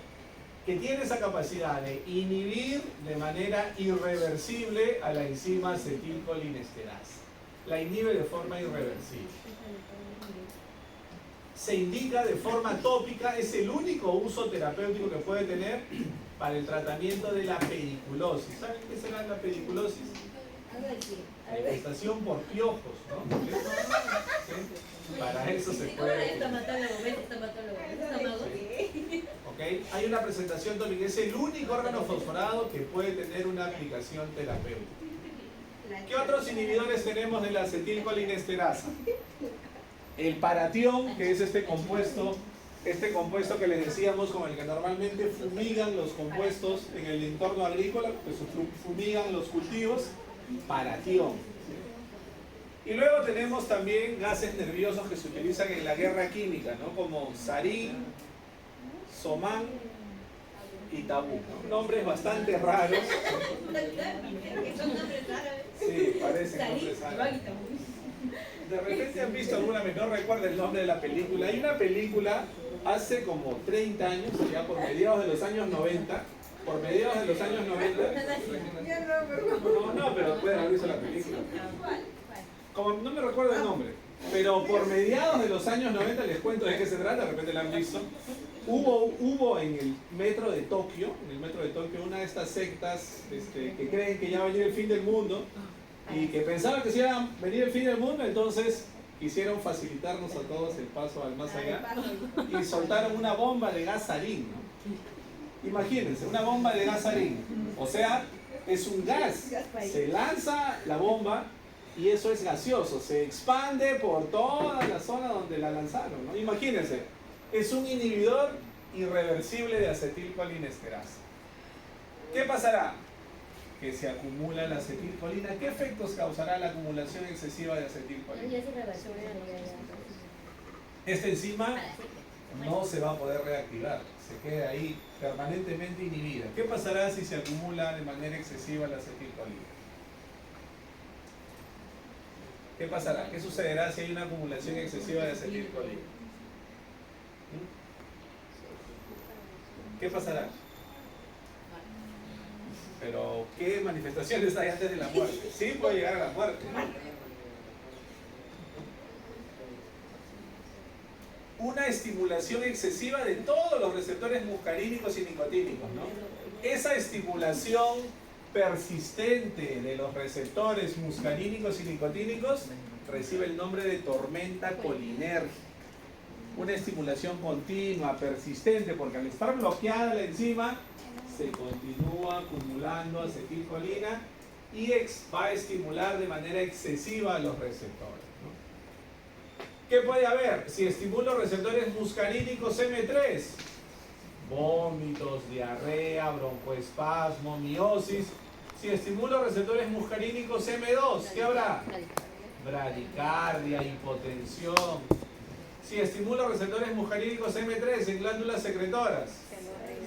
que tiene esa capacidad de inhibir de manera irreversible a la enzima acetilcolinesterasa. La inhibe de forma irreversible. Se indica de forma tópica, es el único uso terapéutico que puede tener para el tratamiento de la pediculosis. ¿Saben qué será la pediculosis? Infestación por piojos, ¿no? ¿Sí? Para eso se puede. ¿Okay? Hay una presentación tópica, es el único órgano fosforado que puede tener una aplicación terapéutica. ¿Qué otros inhibidores tenemos de la acetilcolinesterasa? El paratión, que es este compuesto que les decíamos con el que normalmente fumigan los compuestos en el entorno agrícola, pues fumigan los cultivos, paratión. Y luego tenemos también gases nerviosos que se utilizan en la guerra química, ¿no? Como sarín, somán y tabú, ¿no? Nombres bastante raros. Son nombres árabes. Sí, parecen nombres árabes. De repente han visto alguna vez, no recuerdo el nombre de la película. Hay una película hace como 30 años, ya por mediados de los años 90. Por mediados de los años 90. No, pero pueden haber visto la película. Como no me recuerdo el nombre, pero por mediados de los años 90 les cuento de qué se trata, de repente la han visto. Hubo en el metro de Tokio, una de estas sectas que creen que ya va a venir el fin del mundo y que pensaban que si iba a venir el fin del mundo, entonces quisieron facilitarnos a todos el paso al más allá y soltaron una bomba de gas sarín, ¿no? Imagínense, una bomba de gas sarín, o sea, es un gas, se lanza la bomba y eso es gaseoso, se expande por toda la zona donde la lanzaron, ¿no? Imagínense, es un inhibidor irreversible de acetilcolinesterasa. ¿Qué pasará? Que se acumula la acetilcolina. ¿Qué efectos causará la acumulación excesiva de acetilcolina? Esta enzima no se va a poder reactivar, se queda ahí permanentemente inhibida. ¿Qué pasará si se acumula de manera excesiva la acetilcolina? ¿Qué pasará? ¿Qué sucederá si hay una acumulación excesiva de acetilcolina? ¿Qué pasará? Pero, ¿qué manifestaciones hay antes de la muerte? Sí, puede llegar a la muerte. Una estimulación excesiva de todos los receptores muscarínicos y nicotínicos, ¿no? Esa estimulación persistente de los receptores muscarínicos y nicotínicos recibe el nombre de tormenta colinérgica. Una estimulación continua, persistente, porque al estar bloqueada la enzima, se continúa acumulando acetilcolina y va a estimular de manera excesiva a los receptores, ¿no? ¿Qué puede haber? Si estimulo receptores muscarínicos M3, vómitos, diarrea, broncoespasmo, miosis. Si estimulo receptores muscarínicos M2, ¿qué habrá? Bradicardia, hipotensión. Si estimulo receptores muscarínicos M3 en glándulas secretoras,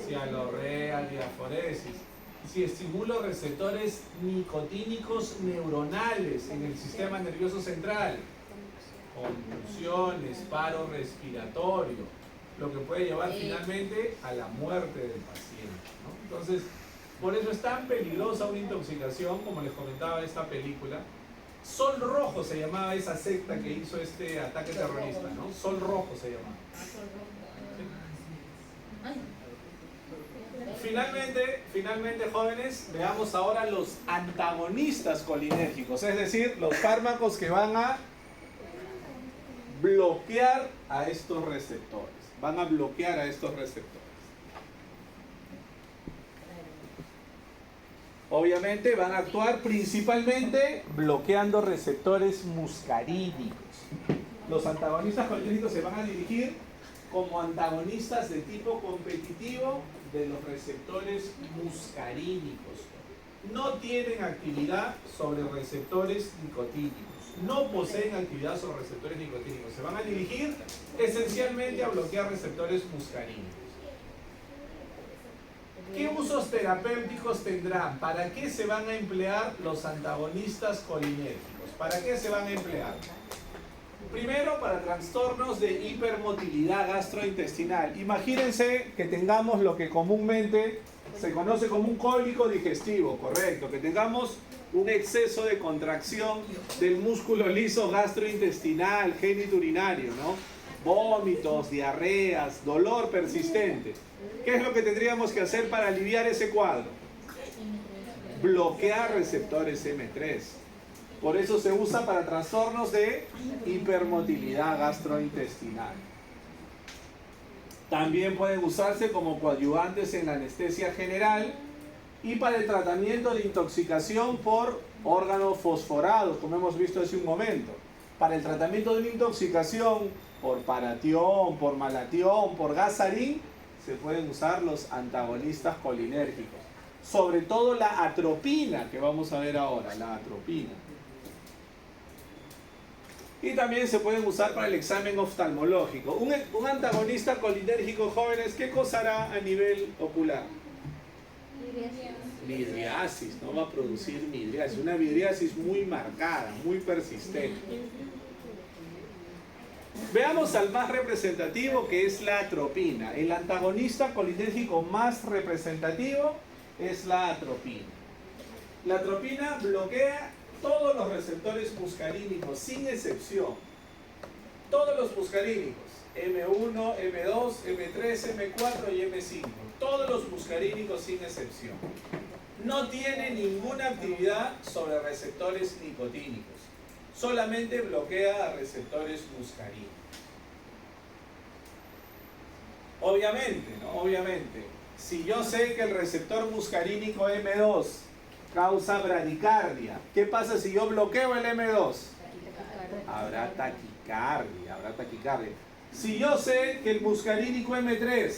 cialorrea, diaforesis. Si estimulo receptores nicotínicos neuronales en el sistema nervioso central, convulsiones, paro respiratorio, lo que puede llevar finalmente a la muerte del paciente, ¿no? Entonces, por eso es tan peligrosa una intoxicación, como les comentaba esta película. Sol Rojo se llamaba esa secta que hizo este ataque terrorista, ¿no? Sol Rojo se llamaba. Finalmente, jóvenes, veamos ahora los antagonistas colinérgicos, es decir, los fármacos que van a bloquear a estos receptores. Van a bloquear a estos receptores. Obviamente van a actuar principalmente bloqueando receptores muscarínicos. Los antagonistas colinérgicos se van a dirigir como antagonistas de tipo competitivo de los receptores muscarínicos. No tienen actividad sobre receptores nicotínicos. No poseen actividad sobre receptores nicotínicos. Se van a dirigir esencialmente a bloquear receptores muscarínicos. ¿Qué usos terapéuticos tendrán? ¿Para qué se van a emplear los antagonistas colinérgicos? ¿Para qué se van a emplear? Primero, para trastornos de hipermotilidad gastrointestinal. Imagínense que tengamos lo que comúnmente se conoce como un cólico digestivo, correcto, que tengamos un exceso de contracción del músculo liso gastrointestinal, genitourinario, ¿no? Vómitos, diarreas, dolor persistente. ¿Qué es lo que tendríamos que hacer para aliviar ese cuadro? Bloquear receptores M3. Por eso se usa para trastornos de hipermotilidad gastrointestinal. También pueden usarse como coadyuvantes en la anestesia general y para el tratamiento de intoxicación por órganos fosforados, como hemos visto hace un momento. Para el tratamiento de una intoxicación por paratión, por malatión, por gas sarín, se pueden usar los antagonistas colinérgicos. Sobre todo la atropina, que vamos a ver ahora, la atropina. Y también se pueden usar para el examen oftalmológico. Un antagonista colinérgico, jóvenes, ¿qué cosa hará a nivel ocular? Midriasis, ¿no? Va a producir midriasis, una midriasis muy marcada, muy persistente. Veamos al más representativo, que es la atropina. El antagonista colinérgico más representativo es la atropina. La atropina bloquea todos los receptores muscarínicos, sin excepción. Todos los muscarínicos, M1, M2, M3, M4 y M5. Todos los muscarínicos sin excepción. No tiene ninguna actividad sobre receptores nicotínicos. Solamente bloquea a receptores muscarínicos. Obviamente, ¿no? Obviamente, si yo sé que el receptor muscarínico M2 causa bradicardia, ¿qué pasa si yo bloqueo el M2? Habrá taquicardia. Si yo sé que el muscarínico M3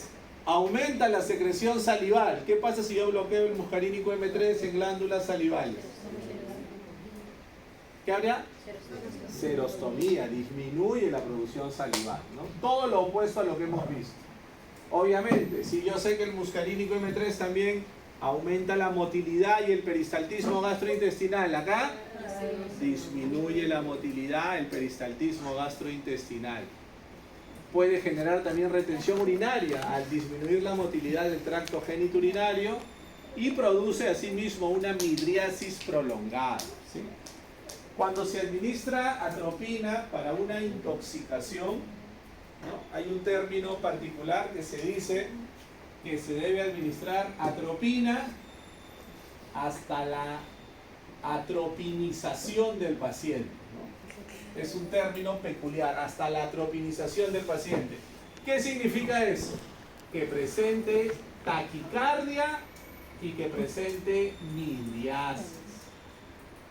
aumenta la secreción salival, ¿qué pasa si yo bloqueo el muscarínico M3 en glándulas salivales? ¿Qué habría? Serostomía, disminuye la producción salival, ¿no? Todo lo opuesto a lo que hemos visto. Obviamente, si yo sé que el muscarínico M3 también aumenta la motilidad y el peristaltismo gastrointestinal, acá disminuye la motilidad, el peristaltismo gastrointestinal. Puede generar también retención urinaria al disminuir la motilidad del tracto genitourinario y produce asimismo una midriasis prolongada, ¿sí? Cuando se administra atropina para una intoxicación, ¿no? Hay un término particular que se dice que se debe administrar atropina hasta la atropinización del paciente, ¿no? Es un término peculiar, hasta la atropinización del paciente. ¿Qué significa eso? Que presente taquicardia y que presente midriasis.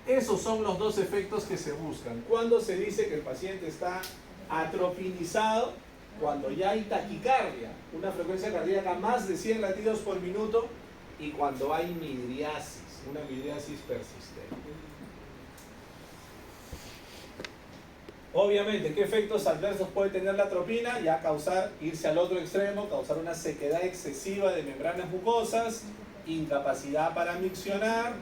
Esos son los dos efectos que se buscan. Cuando se dice que el paciente está atropinizado, cuando ya hay taquicardia, una frecuencia cardíaca más de 100 latidos por minuto, y cuando hay midriasis, una midriasis persistente. Obviamente, ¿qué efectos adversos puede tener la atropina? Ya irse al otro extremo, causar una sequedad excesiva de membranas mucosas, incapacidad para miccionar,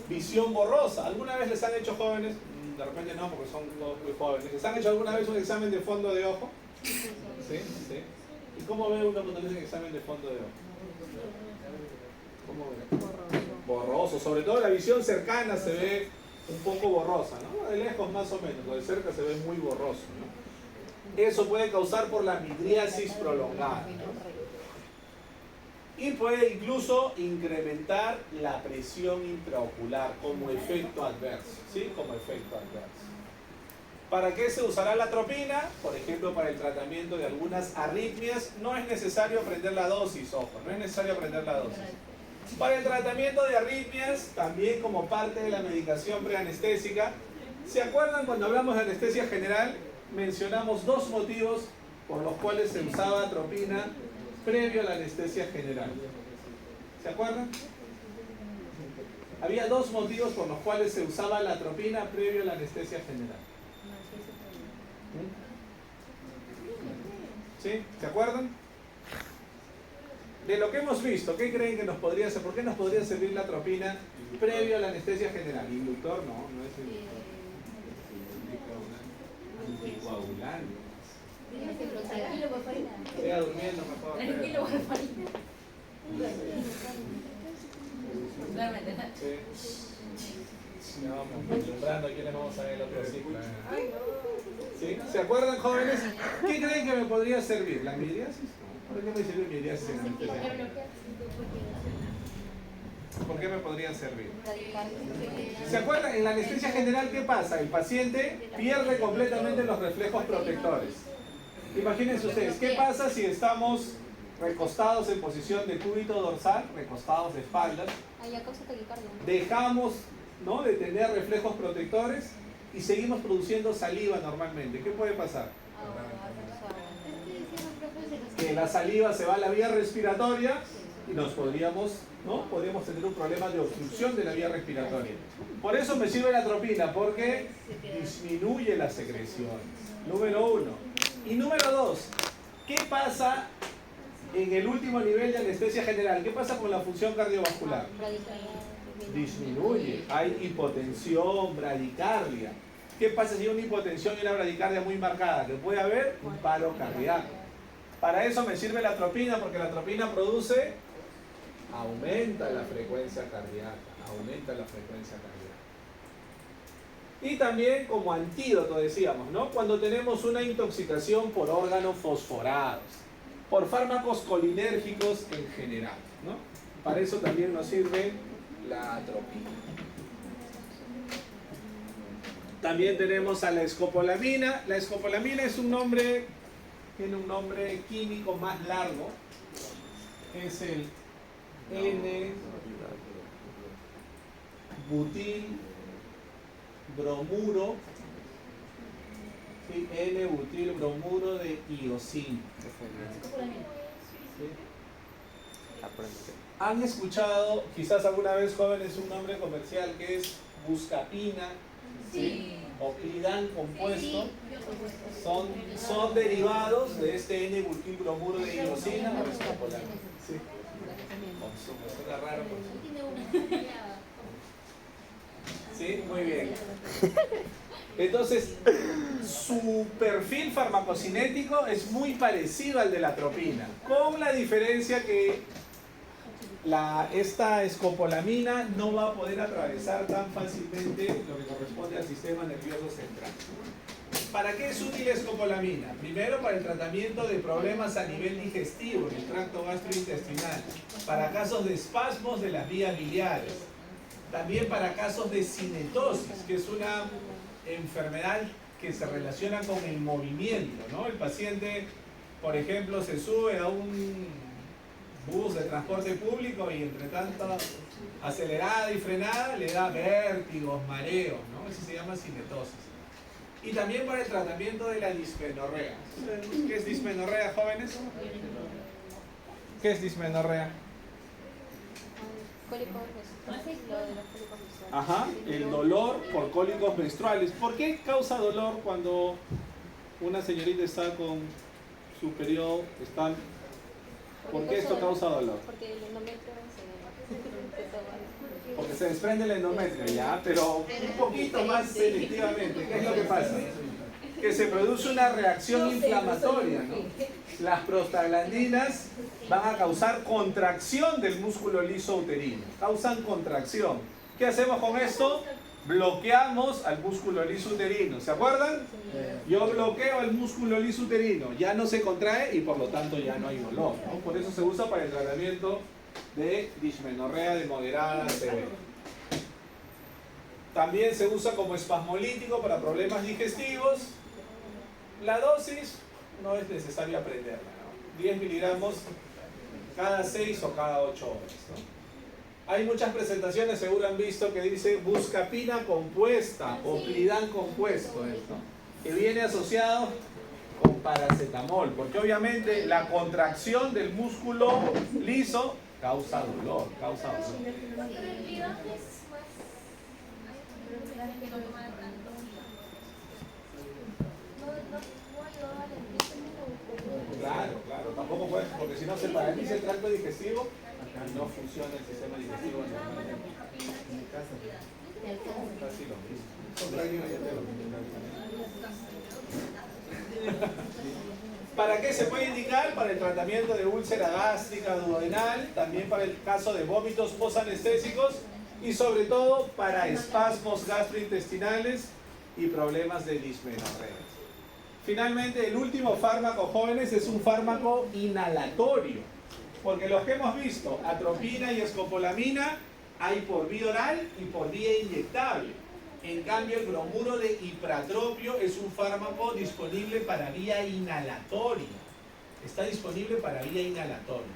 visión borrosa. ¿Alguna vez les han hecho, jóvenes? De repente no, porque son muy jóvenes. ¿Les han hecho alguna vez un examen de fondo de ojo? ¿Sí? ¿Sí? ¿Y cómo ve uno cuando le hacen examen de fondo de ojo? ¿Cómo ve? Borroso. Sobre todo la visión cercana se ve un poco borrosa, ¿no? De lejos más o menos, de cerca se ve muy borroso, ¿no? Eso puede causar por la midriasis prolongada, ¿no? Y puede incluso incrementar la presión intraocular como efecto adverso, ¿sí? Como efecto adverso. ¿Para qué se usará la atropina? Por ejemplo, para el tratamiento de algunas arritmias. No es necesario aprender la dosis, ojo, no es necesario aprender la dosis. Para el tratamiento de arritmias, también como parte de la medicación preanestésica. ¿Se acuerdan cuando hablamos de anestesia general? Mencionamos dos motivos por los cuales se usaba atropina previo a la anestesia general. ¿Se acuerdan? Había dos motivos por los cuales se usaba la atropina previo a la anestesia general. ¿Sí? ¿Se acuerdan? De lo que hemos visto, ¿qué creen que nos podría hacer? ¿Por qué nos podría servir la atropina previo a la anestesia general? Inductor no es anticoagulante. Siga durmiendo mejor. Sí. Vamos vislumbrando quiénes vamos a ver el otro ciclo. ¿Sí? ¿Se acuerdan, jóvenes? ¿Qué creen que me podría servir? ¿La midriasis? ¿Por qué me sirve midriasis en anestesia general? ¿Por qué me podrían servir? ¿Se acuerdan? En la anestesia general, ¿qué pasa? El paciente pierde completamente los reflejos protectores. Imagínense ustedes, ¿qué pasa si estamos recostados en posición de cúbito dorsal, recostados de espaldas? Dejamos, ¿no?, de tener reflejos protectores y seguimos produciendo saliva normalmente. ¿Qué puede pasar? Que la saliva se va a la vía respiratoria y nos podríamos tener un problema de obstrucción de la vía respiratoria. Por eso me sirve la atropina, porque disminuye las secreciones. Número 1. Y número 2, ¿qué pasa en el último nivel de anestesia general? ¿Qué pasa con la función cardiovascular? Disminuye. Hay hipotensión, bradicardia. ¿Qué pasa si hay una hipotensión y una bradicardia muy marcada? Que puede haber un paro cardíaco. Para eso me sirve la atropina, porque la atropina aumenta la frecuencia cardíaca, Y también como antídoto, decíamos, ¿no? Cuando tenemos una intoxicación por órganos fosforados, por fármacos colinérgicos en general, ¿no? Para eso también nos sirve la atropina. También tenemos a la escopolamina. La escopolamina tiene un nombre químico más largo. Es el N-butilbromuro, ¿sí? N-butilbromuro de iosina. ¿Sí? ¿Han escuchado, quizás alguna vez, jóvenes, un nombre comercial que es buscapina? ¿Sí? O Clidan compuesto? Son derivados de este N-butilbromuro de iosina o escopolamina. ¿Sí? Suena raro. Sí, muy bien. Entonces, su perfil farmacocinético es muy parecido al de la atropina, con la diferencia que esta escopolamina no va a poder atravesar tan fácilmente lo que corresponde al sistema nervioso central. ¿Para qué es útil escopolamina? Primero, para el tratamiento de problemas a nivel digestivo, en el tracto gastrointestinal, para casos de espasmos de las vías biliares, también para casos de cinetosis, que es una enfermedad que se relaciona con el movimiento, ¿no? El paciente, por ejemplo, se sube a un bus de transporte público y entre tanto acelerada y frenada le da vértigos, mareos, ¿no? Eso se llama cinetosis. Y también para el tratamiento de la dismenorrea. ¿Qué es dismenorrea, jóvenes? ¿Qué es dismenorrea? Ajá, el dolor por cólicos menstruales. ¿Por qué causa dolor cuando una señorita está con su periodo? ¿Por qué esto causa dolor? Porque el endometrio Porque se desprende el endometrio, ya, pero un poquito más selectivamente. ¿Qué es lo que pasa? Que se produce una reacción inflamatoria, ¿no? Las prostaglandinas van a causar contracción del músculo liso uterino. Causan contracción. ¿Qué hacemos con esto? Bloqueamos al músculo liso uterino. ¿Se acuerdan? Yo bloqueo el músculo liso uterino. Ya no se contrae y por lo tanto ya no hay dolor, ¿no? Por eso se usa para el tratamiento de dismenorrea de moderada a severa. También se usa como espasmolítico para problemas digestivos. La dosis no es necesario aprenderla, ¿no? 10 miligramos cada 6 o cada 8 horas, ¿no? Hay muchas presentaciones, seguro han visto, que dice buscapina compuesta o Clidan compuesto, ¿no? Que viene asociado con paracetamol, porque obviamente la contracción del músculo liso causa dolor. Claro, tampoco puede, porque si no se paraliza el tracto digestivo y no funciona el sistema digestivo normalmente. Casi lo mismo. ¿Para qué se puede indicar? Para el tratamiento de úlcera gástrica, duodenal, también para el caso de vómitos posanestésicos y sobre todo para espasmos gastrointestinales y problemas de dismenorrea. Finalmente, el último fármaco, jóvenes, es un fármaco inhalatorio, porque los que hemos visto, atropina y escopolamina, hay por vía oral y por vía inyectable. En cambio, el bromuro de ipratropio es un fármaco disponible para vía inhalatoria. Está disponible para vía inhalatoria.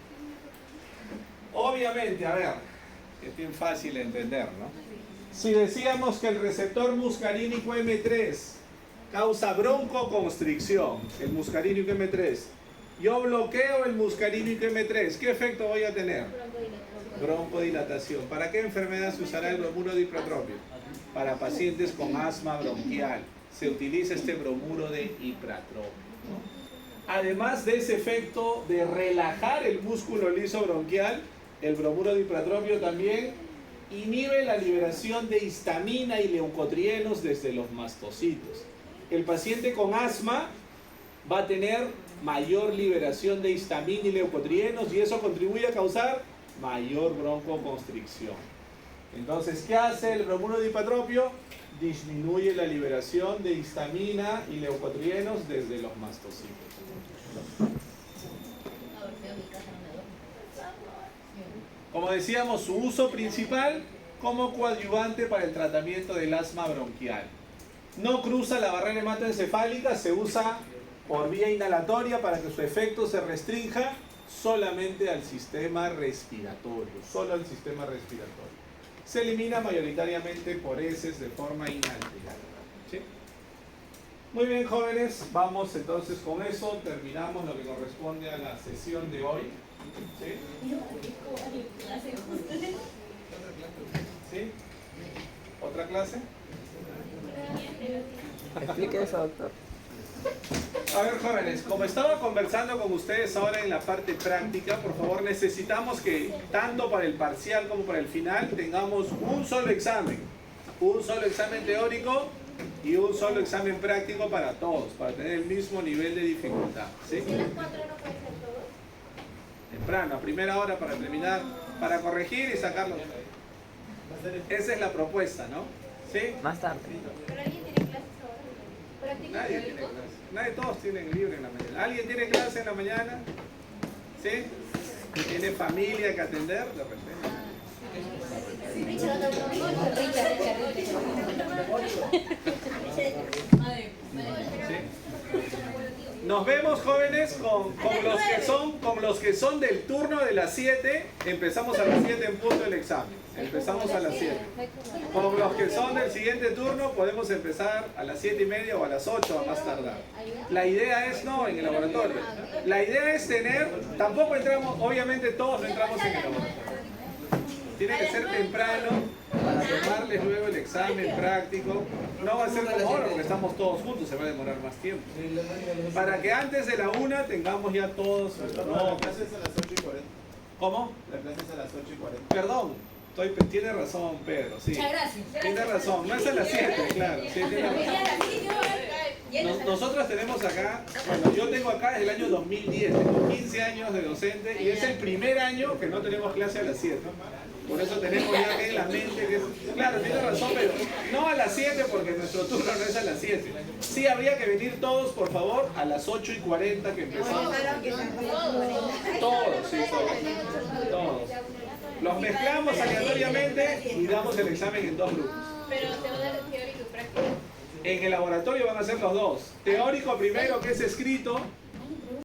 Obviamente, a ver, es bien fácil de entender, ¿no? Si decíamos que el receptor muscarínico M3 causa broncoconstricción, el muscarínico M3, Yo bloqueo el muscarínico M3. ¿Qué efecto voy a tener? Broncodilatación. ¿Para qué enfermedad se usará el bromuro de ipratropio? Para pacientes con asma bronquial. Se utiliza este bromuro de ipratropio, ¿no? Además de ese efecto de relajar el músculo liso bronquial, el bromuro de ipratropio también inhibe la liberación de histamina y leucotrienos desde los mastocitos. El paciente con asma va a tener mayor liberación de histamina y leucotrienos y eso contribuye a causar mayor broncoconstricción. Entonces, ¿qué hace el bromuro de ipratropio? Disminuye la liberación de histamina y leucotrienos desde los mastocitos. Como decíamos, su uso principal como coadyuvante para el tratamiento del asma bronquial. No cruza la barrera hematoencefálica, se usa por vía inhalatoria para que su efecto se restrinja solamente al sistema respiratorio, solo al sistema respiratorio. Se elimina mayoritariamente por heces de forma inhalatoria. ¿Sí? Muy bien, jóvenes, vamos entonces con eso, terminamos lo que corresponde a la sesión de hoy. ¿Sí? ¿Sí? ¿Otra clase? Explique eso, doctor. A ver, jóvenes, como estaba conversando con ustedes ahora en la parte práctica, por favor, necesitamos que tanto para el parcial como para el final tengamos un solo examen teórico y un solo examen práctico para todos, para tener el mismo nivel de dificultad. ¿Sí? ¿Y las 4 no puede ser todo? Temprano, a primera hora para terminar, para corregir y sacarlo. Esa es la propuesta, ¿no? ¿Sí? Más tarde. ¿Pero alguien tiene clases ahora? ¿Práctico Nadie tiene teórico? clase. Nadie, todos tienen libre en la mañana. ¿Alguien tiene clase en la mañana? ¿Sí? ¿Tiene familia que atender? De repente. ¿Sí? Nos vemos, jóvenes, con los que son del turno de las 7. Empezamos a las 7 en punto el examen. Empezamos a las 7. Con los que son del siguiente turno podemos empezar a las 7:30 o a las 8 a más tardar. La idea es, no, en el laboratorio. La idea es tener, tampoco entramos, obviamente todos no entramos en el laboratorio. Tiene que ser temprano para tomarles luego el examen práctico. No va a ser como ahora porque estamos todos juntos, se va a demorar más tiempo. Para que antes de la 1 tengamos ya todos nuestros La notas. clase es a las 8:40. ¿Cómo? La clase es a las 8:40. Perdón, tiene razón Pedro, sí. Muchas gracias. Tiene razón, no es a las 7, claro. Sí, tiene razón. Nosotros tenemos acá, bueno, yo tengo acá desde el año 2010, tengo 15 años de docente y es el primer año que no tenemos clase a las 7. Por eso tenemos ya que en la mente que es, claro, tiene razón, pero no a las 7 porque nuestro turno no es a las 7. Sí habría que venir todos, por favor, a las 8:40 que empezamos. Todos, sí, todos. Los mezclamos aleatoriamente y damos el examen en 2 grupos. Pero te va a dar teórico y práctico. En el laboratorio van a ser los dos. Teórico primero, que es escrito,